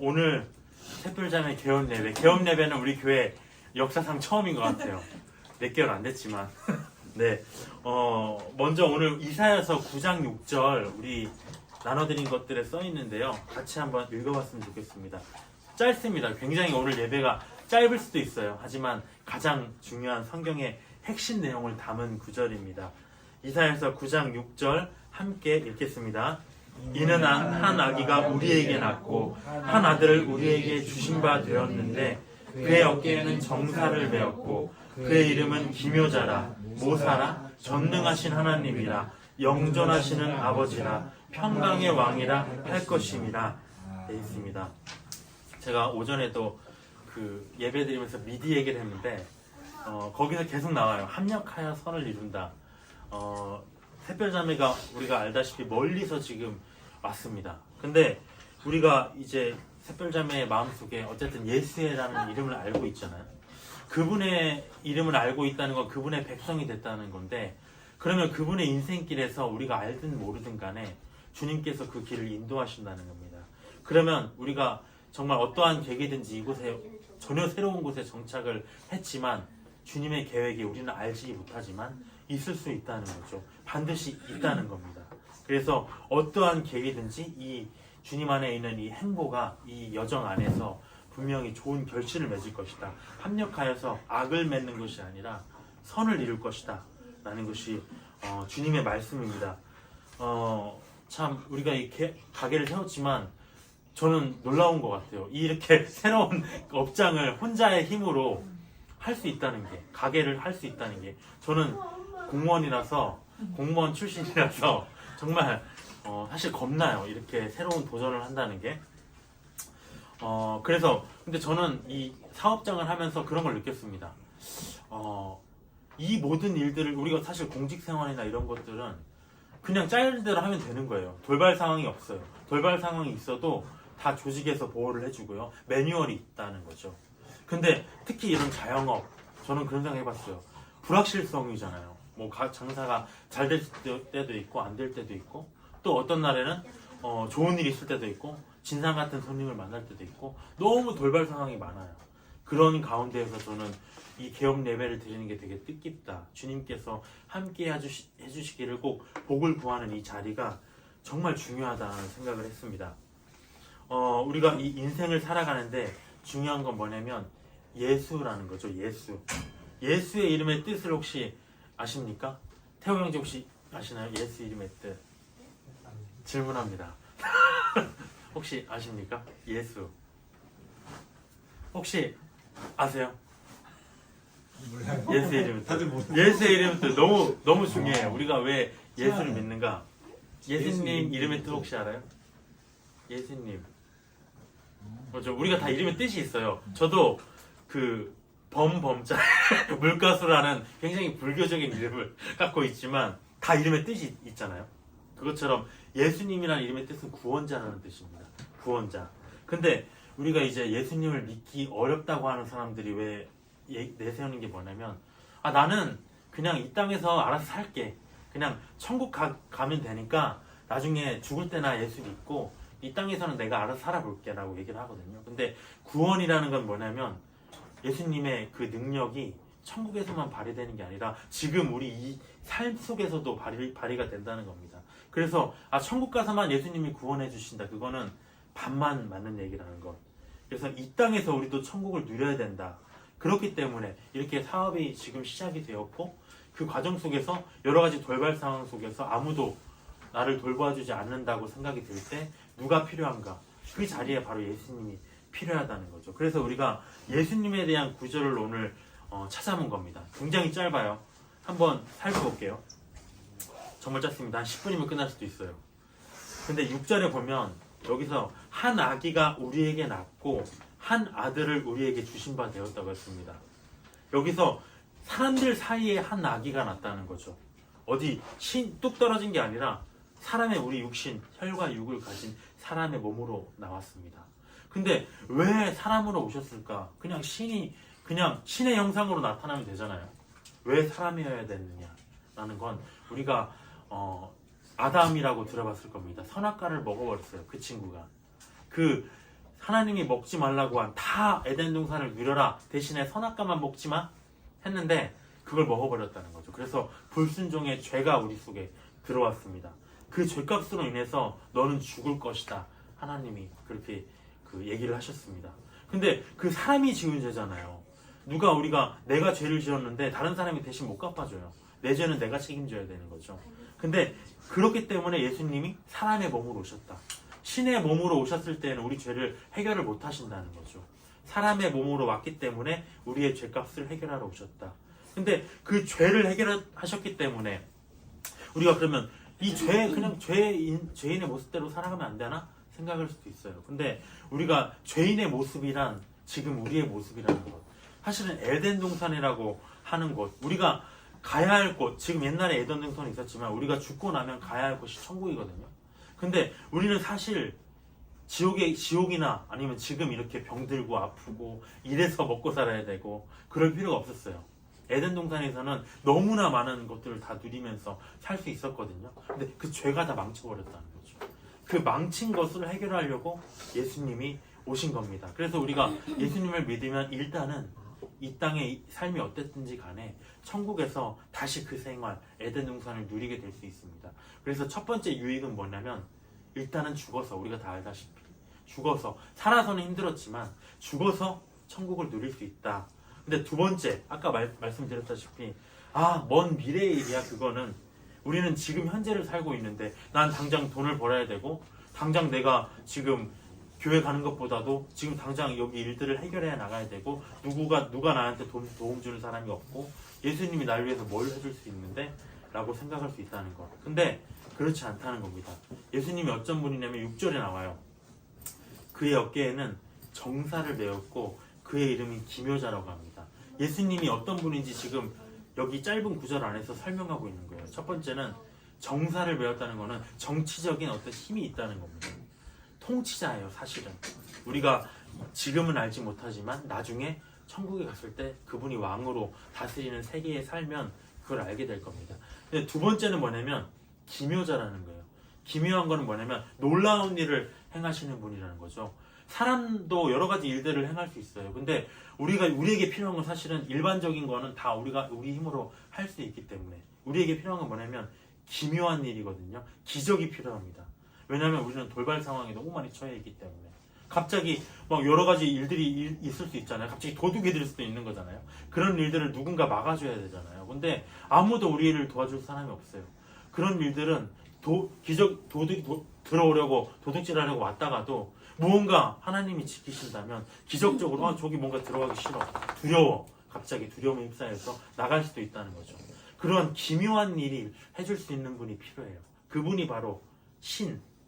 오늘 샛별자매 개업 예배는 우리 교회 역사상 처음인 것 같아요. 몇 개월 안 됐지만. 네. 먼저 오늘 이사야서 9장 6절 우리 나눠드린 것들에 써 있는데요. 같이 한번 읽어봤으면 좋겠습니다. 짧습니다. 굉장히 오늘 예배가 짧을 수도 있어요. 하지만 가장 중요한 성경의 핵심 내용을 담은 구절입니다. 이사야서 9장 6절 함께 읽겠습니다. 이는 한 아기가 우리에게 낳고 한 아들을 우리에게 주신 바 되었는데 그의 어깨에는 정사를 메었고 그의 이름은 기묘자라 모사라 전능하신 하나님이라 영존하시는 아버지라 평강의 왕이라 할 것임이라 되어 있습니다. 제가 오전에도 그 예배 드리면서 미디 얘기를 했는데 거기서 계속 나와요. 합력하여 선을 이룬다. 샛별자매가 우리가 알다시피 멀리서 지금 왔습니다. 근데 우리가 이제 샛별자매의 마음속에 어쨌든 예수라는 이름을 알고 있잖아요. 그분의 이름을 알고 있다는 건 그분의 백성이 됐다는 건데, 그러면 그분의 인생길에서 우리가 알든 모르든 간에 주님께서 그 길을 인도하신다는 겁니다. 그러면 우리가 정말 어떠한 계기든지 이곳에 전혀 새로운 곳에 정착을 했지만 주님의 계획이 우리는 알지 못하지만 있을 수 있다는 거죠. 반드시 있다는 겁니다. 그래서 어떠한 계기든지 이 주님 안에 있는 이 행보가 이 여정 안에서 분명히 좋은 결실을 맺을 것이다. 합력하여서 악을 맺는 것이 아니라 선을 이룰 것이다. 라는 것이 주님의 말씀입니다. 참 우리가 이 가게를 세웠지만 저는 놀라운 것 같아요. 이렇게 새로운 업장을 혼자의 힘으로 할 수 있다는 게, 가게를 할 수 있다는 게, 저는 공무원 출신이라서 정말 사실 겁나요. 이렇게 새로운 도전을 한다는 게. 그래서 근데 저는 이 사업장을 하면서 그런 걸 느꼈습니다. 이 모든 일들을 우리가 사실 공직 생활이나 이런 것들은 그냥 짜일대로 하면 되는 거예요. 돌발 상황이 없어요. 돌발 상황이 있어도 다 조직에서 보호를 해주고요. 매뉴얼이 있다는 거죠. 근데 특히 이런 자영업, 저는 그런 생각 해봤어요. 불확실성이잖아요. 뭐 장사가 잘 될 때도 있고 안 될 때도 있고, 또 어떤 날에는 좋은 일이 있을 때도 있고 진상 같은 손님을 만날 때도 있고 너무 돌발 상황이 많아요. 그런 가운데에서 저는 이 개업 예배를 드리는 게 되게 뜻깊다. 주님께서 함께 해주시기를 꼭 복을 구하는 이 자리가 정말 중요하다는 생각을 했습니다. 우리가 이 인생을 살아가는데 중요한 건 뭐냐면 예수라는 거죠. 예수의 이름의 뜻을 혹시 아십니까? 태호 형제 혹시 아시나요? 예수 이름의 뜻. 질문합니다. 혹시 아십니까? 예수. 혹시 아세요? 몰라요. 예수의 이름의 다들 뜻. 모르는 예수의 이름의 뜻 너무 중요해요. 우리가 왜 예수를 믿는가? 예수님 이름의 뜻 혹시 알아요? 예수님. 그렇죠. 우리가 다 이름의 뜻이 있어요. 저도 그 범자 물가수라는 굉장히 불교적인 이름을 갖고 있지만 다 이름의 뜻이 있잖아요. 그것처럼 예수님이라는 이름의 뜻은 구원자라는 뜻입니다. 구원자. 근데 우리가 이제 예수님을 믿기 어렵다고 하는 사람들이 왜 내세우는 게 뭐냐면, 나는 그냥 이 땅에서 알아서 살게. 그냥 천국 가면 되니까 나중에 죽을 때나 예수 믿고 이 땅에서는 내가 알아서 살아볼게 라고 얘기를 하거든요. 근데 구원이라는 건 뭐냐면 예수님의 그 능력이 천국에서만 발휘되는 게 아니라 지금 우리 이 삶 속에서도 발휘가 된다는 겁니다. 그래서 천국 가서만 예수님이 구원해 주신다. 그거는 반만 맞는 얘기라는 것. 그래서 이 땅에서 우리도 천국을 누려야 된다. 그렇기 때문에 이렇게 사업이 지금 시작이 되었고 그 과정 속에서 여러 가지 돌발 상황 속에서 아무도 나를 돌봐주지 않는다고 생각이 들 때 누가 필요한가? 그 자리에 바로 예수님이 필요하다는 거죠. 그래서 우리가 예수님에 대한 구절을 오늘 찾아본 겁니다. 굉장히 짧아요. 한번 살펴볼게요. 정말 짧습니다. 한 10분이면 끝날 수도 있어요. 근데 6절에 보면 여기서 한 아기가 우리에게 낳고 한 아들을 우리에게 주신 바 되었다고 했습니다. 여기서 사람들 사이에 한 아기가 낳았다는 거죠. 어디 뚝 떨어진 게 아니라 사람의 우리 육신, 혈과 육을 가진 사람의 몸으로 나왔습니다. 근데 왜 사람으로 오셨을까? 그냥 신의 형상으로 나타나면 되잖아요. 왜 사람이어야 됐느냐라는 건 우리가 아담이라고 들어봤을 겁니다. 선악과를 먹어버렸어요. 그 친구가. 그 하나님이 먹지 말라고 한 다 에덴 동산을 누려라 대신에 선악과만 먹지 마 했는데 그걸 먹어버렸다는 거죠. 그래서 불순종의 죄가 우리 속에 들어왔습니다. 그 죄값으로 인해서 너는 죽을 것이다. 하나님이 그렇게 그 얘기를 하셨습니다. 근데 그 사람이 지은 죄잖아요. 우리가 내가 죄를 지었는데 다른 사람이 대신 못 갚아줘요. 내 죄는 내가 책임져야 되는 거죠. 근데 그렇기 때문에 예수님이 사람의 몸으로 오셨다. 신의 몸으로 오셨을 때는 우리 죄를 해결을 못 하신다는 거죠. 사람의 몸으로 왔기 때문에 우리의 죄값을 해결하러 오셨다. 근데 그 죄를 해결하셨기 때문에 우리가 그러면 이 그냥 죄인의 모습대로 살아가면 안 되나? 생각할 수도 있어요. 근데 우리가 죄인의 모습이란 지금 우리의 모습이라는 것. 사실은 에덴 동산이라고 하는 곳, 우리가 가야 할 곳, 지금 옛날에 에덴 동산이 있었지만 우리가 죽고 나면 가야 할 곳이 천국이거든요. 근데 우리는 사실 지옥이나 아니면 지금 이렇게 병들고 아프고 이래서 먹고 살아야 되고 그럴 필요가 없었어요. 에덴 동산에서는 너무나 많은 것들을 다 누리면서 살 수 있었거든요. 근데 그 죄가 다 망쳐버렸다는 거죠. 그 망친 것을 해결하려고 예수님이 오신 겁니다. 그래서 우리가 예수님을 믿으면 일단은 이 땅의 삶이 어땠든지 간에 천국에서 다시 그 생활, 에덴 동산을 누리게 될 수 있습니다. 그래서 첫 번째 유익은 뭐냐면 일단은 죽어서, 우리가 다 알다시피 죽어서, 살아서는 힘들었지만 죽어서 천국을 누릴 수 있다. 근데 두 번째, 아까 말씀드렸다시피 먼 미래의 일이야. 그거는 우리는 지금 현재를 살고 있는데 난 당장 돈을 벌어야 되고 당장 내가 지금 교회 가는 것보다도 지금 당장 여기 일들을 해결해야 나가야 되고 누가 나한테 도움 주는 사람이 없고 예수님이 날 위해서 뭘 해줄 수 있는데 라고 생각할 수 있다는 것. 근데 그렇지 않다는 겁니다. 예수님이 어떤 분이냐면 6절에 나와요. 그의 어깨에는 정사를 메었고 그의 이름이 기묘자라고 합니다. 예수님이 어떤 분인지 지금 여기 짧은 구절 안에서 설명하고 있는 거예요. 첫 번째는 정사를 메었다는 것은 정치적인 어떤 힘이 있다는 겁니다. 통치자예요. 사실은 우리가 지금은 알지 못하지만 나중에 천국에 갔을 때 그분이 왕으로 다스리는 세계에 살면 그걸 알게 될 겁니다. 근데 두 번째는 뭐냐면 기묘자라는 거예요. 기묘한 거는 뭐냐면 놀라운 일을 행하시는 분이라는 거죠. 사람도 여러 가지 일들을 행할 수 있어요. 근데 우리에게 필요한 건 사실은 일반적인 거는 다 우리 힘으로 할 수 있기 때문에 우리에게 필요한 건 뭐냐면 기묘한 일이거든요. 기적이 필요합니다. 왜냐하면 우리는 돌발 상황에 너무 많이 처해 있기 때문에 갑자기 막 여러 가지 일들이 있을 수 있잖아요. 갑자기 도둑이 될 수도 있는 거잖아요. 그런 일들을 누군가 막아줘야 되잖아요. 근데 아무도 우리를 도와줄 사람이 없어요. 그런 일들은 도둑이 들어오려고 도둑질하려고 왔다가도 무언가 하나님이 지키신다면 기적적으로 저기 뭔가 들어가기 싫어, 두려워, 갑자기 두려움에 휩싸여서 나갈 수도 있다는 거죠. 그런 기묘한 일을 해줄 수 있는 분이 필요해요. 그분이 바로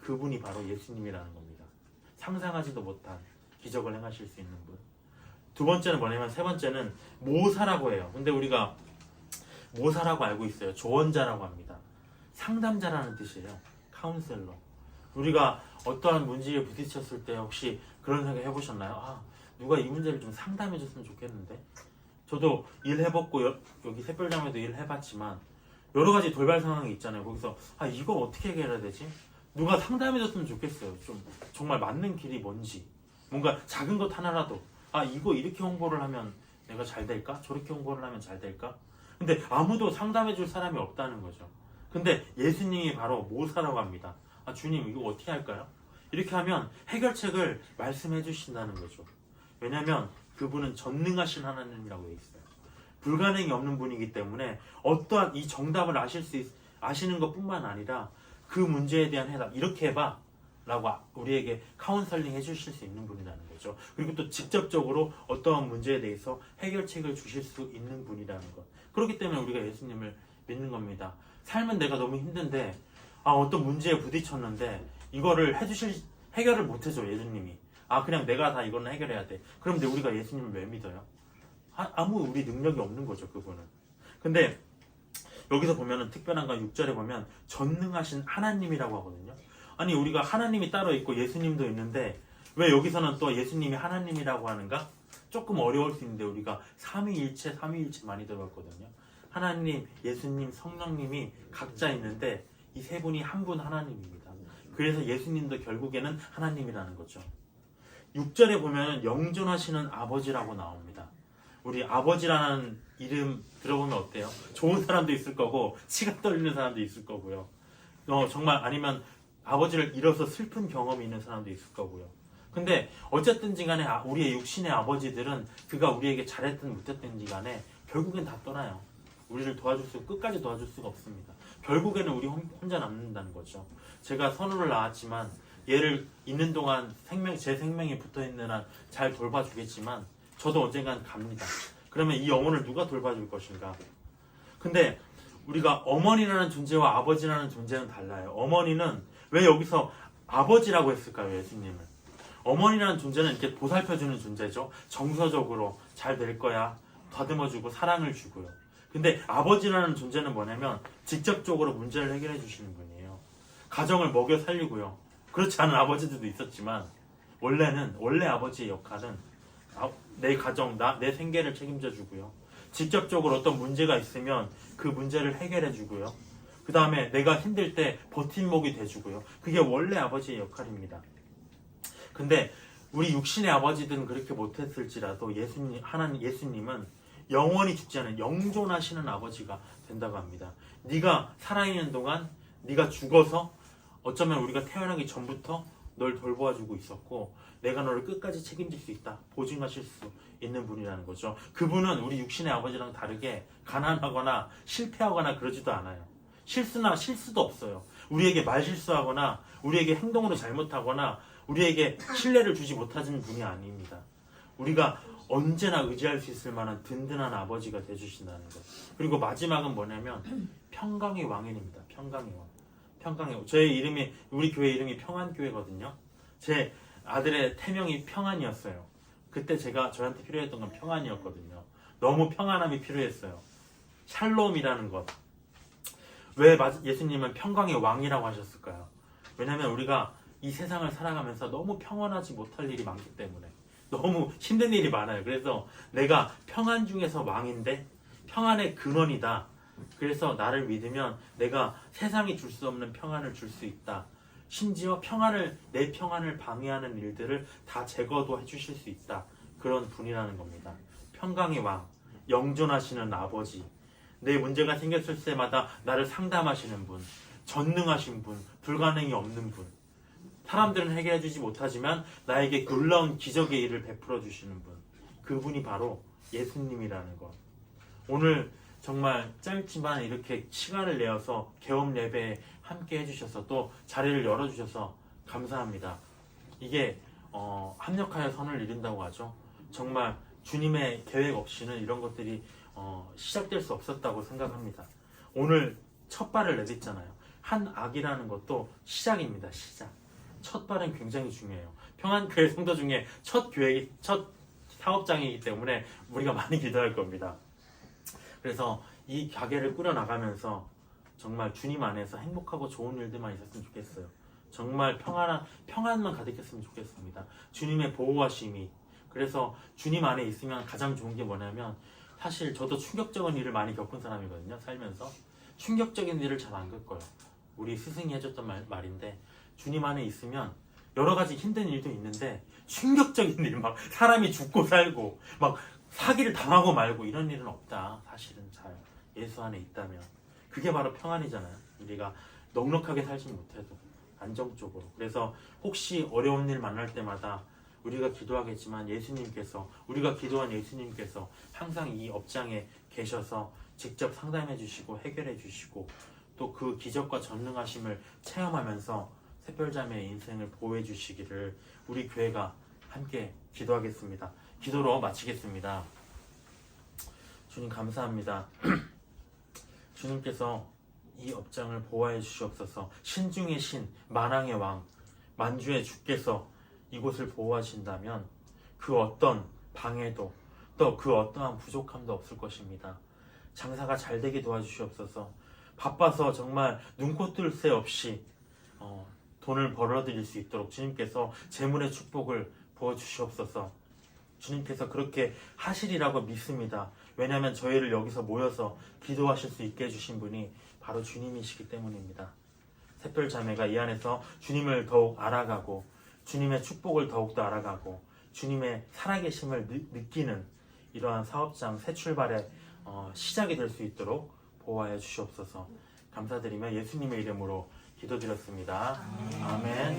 그분이 바로 예수님이라는 겁니다. 상상하지도 못한 기적을 행하실 수 있는 분. 두 번째는 뭐냐면 세 번째는 모사라고 해요. 근데 우리가 모사라고 알고 있어요. 조언자라고 합니다. 상담자라는 뜻이에요. 카운셀러. 우리가 어떠한 문제에 부딪혔을 때 혹시 그런 생각 해보셨나요? 누가 이 문제를 좀 상담해 줬으면 좋겠는데. 저도 일해봤고 여기 샛별장에도 일해봤지만 여러 가지 돌발 상황이 있잖아요. 거기서 이거 어떻게 해결해야 되지? 누가 상담해 줬으면 좋겠어요. 좀 정말 맞는 길이 뭔지, 뭔가 작은 것 하나라도 이거 이렇게 홍보를 하면 내가 잘 될까? 저렇게 홍보를 하면 잘 될까? 근데 아무도 상담해 줄 사람이 없다는 거죠. 근데 예수님이 바로 모사라고 합니다. 주님 이거 어떻게 할까요? 이렇게 하면 해결책을 말씀해 주신다는 거죠. 왜냐하면 그분은 전능하신 하나님이라고 돼 있어요. 불가능이 없는 분이기 때문에 어떠한 이 정답을 아시는 것뿐만 아니라 그 문제에 대한 해답, 이렇게 해봐 라고 우리에게 카운셀링 해주실 수 있는 분이라는 거죠. 그리고 또 직접적으로 어떠한 문제에 대해서 해결책을 주실 수 있는 분이라는 것. 그렇기 때문에 우리가 예수님을 믿는 겁니다. 삶은 내가 너무 힘든데 어떤 문제에 부딪혔는데 이거를 해결을 못 해줘 예수님이. 그냥 내가 다 이거는 해결해야 돼. 그런데 우리가 예수님을 왜 믿어요? 아무 우리 능력이 없는 거죠, 그거는. 근데 여기서 보면은 특별한 건 6절에 보면 전능하신 하나님이라고 하거든요. 우리가 하나님이 따로 있고 예수님도 있는데 왜 여기서는 또 예수님이 하나님이라고 하는가? 조금 어려울 수 있는데 우리가 삼위일체 많이 들어봤거든요. 하나님, 예수님, 성령님이 각자 있는데 이 세 분이 한 분 하나님입니다. 그래서 예수님도 결국에는 하나님이라는 거죠. 6절에 보면 영존하시는 아버지라고 나옵니다. 우리 아버지라는 이름 들어보면 어때요? 좋은 사람도 있을 거고 치가 떨리는 사람도 있을 거고요. 정말 아니면 아버지를 잃어서 슬픈 경험이 있는 사람도 있을 거고요. 근데 어쨌든지 간에 우리의 육신의 아버지들은 그가 우리에게 잘했든 못했든지 간에 결국엔 다 떠나요. 우리를 끝까지 도와줄 수가 없습니다. 결국에는 우리 혼자 남는다는 거죠. 제가 선우를 낳았지만 얘를 있는 동안 제 생명이 붙어있는 한 잘 돌봐주겠지만 저도 언젠간 갑니다. 그러면 이 영혼을 누가 돌봐줄 것인가? 근데 우리가 어머니라는 존재와 아버지라는 존재는 달라요. 어머니는 왜 여기서 아버지라고 했을까요? 예수님을. 어머니라는 존재는 이렇게 보살펴주는 존재죠. 정서적으로 잘 될 거야. 다듬어주고 사랑을 주고요. 근데 아버지라는 존재는 뭐냐면 직접적으로 문제를 해결해 주시는 분이에요. 가정을 먹여 살리고요. 그렇지 않은 아버지들도 있었지만 원래 아버지의 역할은 내 가정, 내 생계를 책임져 주고요. 직접적으로 어떤 문제가 있으면 그 문제를 해결해 주고요. 그 다음에 내가 힘들 때 버팀목이 돼주고요. 그게 원래 아버지의 역할입니다. 근데 우리 육신의 아버지들은 그렇게 못했을지라도 예수님은 영원히 죽지 않은 영존하시는 아버지가 된다고 합니다. 네가 살아있는 동안 네가 죽어서 어쩌면 우리가 태어나기 전부터 널 돌보아주고 있었고 내가 너를 끝까지 책임질 수 있다. 보증하실 수 있는 분이라는 거죠. 그분은 우리 육신의 아버지랑 다르게 가난하거나 실패하거나 그러지도 않아요. 실수도 없어요. 우리에게 말실수하거나 우리에게 행동으로 잘못하거나 우리에게 신뢰를 주지 못하는 분이 아닙니다. 우리가 언제나 의지할 수 있을 만한 든든한 아버지가 되주신다는 것. 그리고 마지막은 뭐냐면 평강의 왕입니다. 평강의 왕. 평강의 왕. 우리 교회 이름이 평안교회거든요. 제 아들의 태명이 평안이었어요. 그때 저한테 필요했던 건 평안이었거든요. 너무 평안함이 필요했어요. 샬롬이라는 것. 왜 예수님은 평강의 왕이라고 하셨을까요? 왜냐하면 우리가 이 세상을 살아가면서 너무 평안하지 못할 일이 많기 때문에 너무 힘든 일이 많아요. 그래서 내가 평안 중에서 왕인데 평안의 근원이다. 그래서 나를 믿으면 내가 세상이 줄 수 없는 평안을 줄 수 있다. 심지어 내 평안을 방해하는 일들을 다 제거도 해주실 수 있다. 그런 분이라는 겁니다. 평강의 왕, 영존하시는 아버지, 내 문제가 생겼을 때마다 나를 상담하시는 분, 전능하신 분, 불가능이 없는 분, 사람들은 해결해주지 못하지만 나에게 놀라운 기적의 일을 베풀어 주시는 분, 그분이 바로 예수님이라는 것. 오늘 정말 짧지만 이렇게 시간을 내어서 개업 예배에 함께 해주셔서 또 자리를 열어주셔서 감사합니다. 이게 합력하여 선을 이룬다고 하죠. 정말 주님의 계획 없이는 이런 것들이 시작될 수 없었다고 생각합니다. 오늘 첫 발을 내딛잖아요. 한 악이라는 것도 시작입니다. 시작. 첫 발은 굉장히 중요해요. 평안교회 성도 중에 첫 사업장이기 때문에 우리가 많이 기도할 겁니다. 그래서 이 가게를 꾸려나가면서 정말 주님 안에서 행복하고 좋은 일들만 있었으면 좋겠어요. 정말 평안만 가득했으면 좋겠습니다. 주님의 보호하심이. 그래서 주님 안에 있으면 가장 좋은 게 뭐냐면 사실 저도 충격적인 일을 많이 겪은 사람이거든요. 살면서. 충격적인 일을 잘 안 겪어요. 우리 스승이 해줬던 말인데 주님 안에 있으면 여러 가지 힘든 일도 있는데 충격적인 일, 막 사람이 죽고 살고 막 사기를 당하고 말고 이런 일은 없다. 사실은 잘 예수 안에 있다면 그게 바로 평안이잖아요. 우리가 넉넉하게 살지 못해도 안정적으로. 그래서 혹시 어려운 일 만날 때마다 우리가 기도하겠지만 우리가 기도한 예수님께서 항상 이 업장에 계셔서 직접 상담해 주시고 해결해 주시고 또 그 기적과 전능하심을 체험하면서 새별자매의 인생을 보호해 주시기를 우리 교회가 함께 기도하겠습니다. 기도로 마치겠습니다. 주님 감사합니다. 주님께서 이 업장을 보호해 주시옵소서. 신중의 신, 만왕의 왕, 만주의 주께서 이곳을 보호하신다면 그 어떤 방해도 또 그 어떠한 부족함도 없을 것입니다. 장사가 잘 되게 도와주시옵소서. 바빠서 정말 눈코 뜰 새 없이 돈을 벌어들일 수 있도록 주님께서 재물의 축복을 부어주시옵소서. 주님께서 그렇게 하시리라고 믿습니다. 왜냐하면 저희를 여기서 모여서 기도하실 수 있게 해주신 분이 바로 주님이시기 때문입니다. 새별자매가 이 안에서 주님을 더욱 알아가고 주님의 축복을 더욱더 알아가고 주님의 살아계심을 느끼는 이러한 사업장 새 출발의 시작이 될 수 있도록 보호하여 주시옵소서. 감사드리며 예수님의 이름으로 기도드렸습니다. 아멘.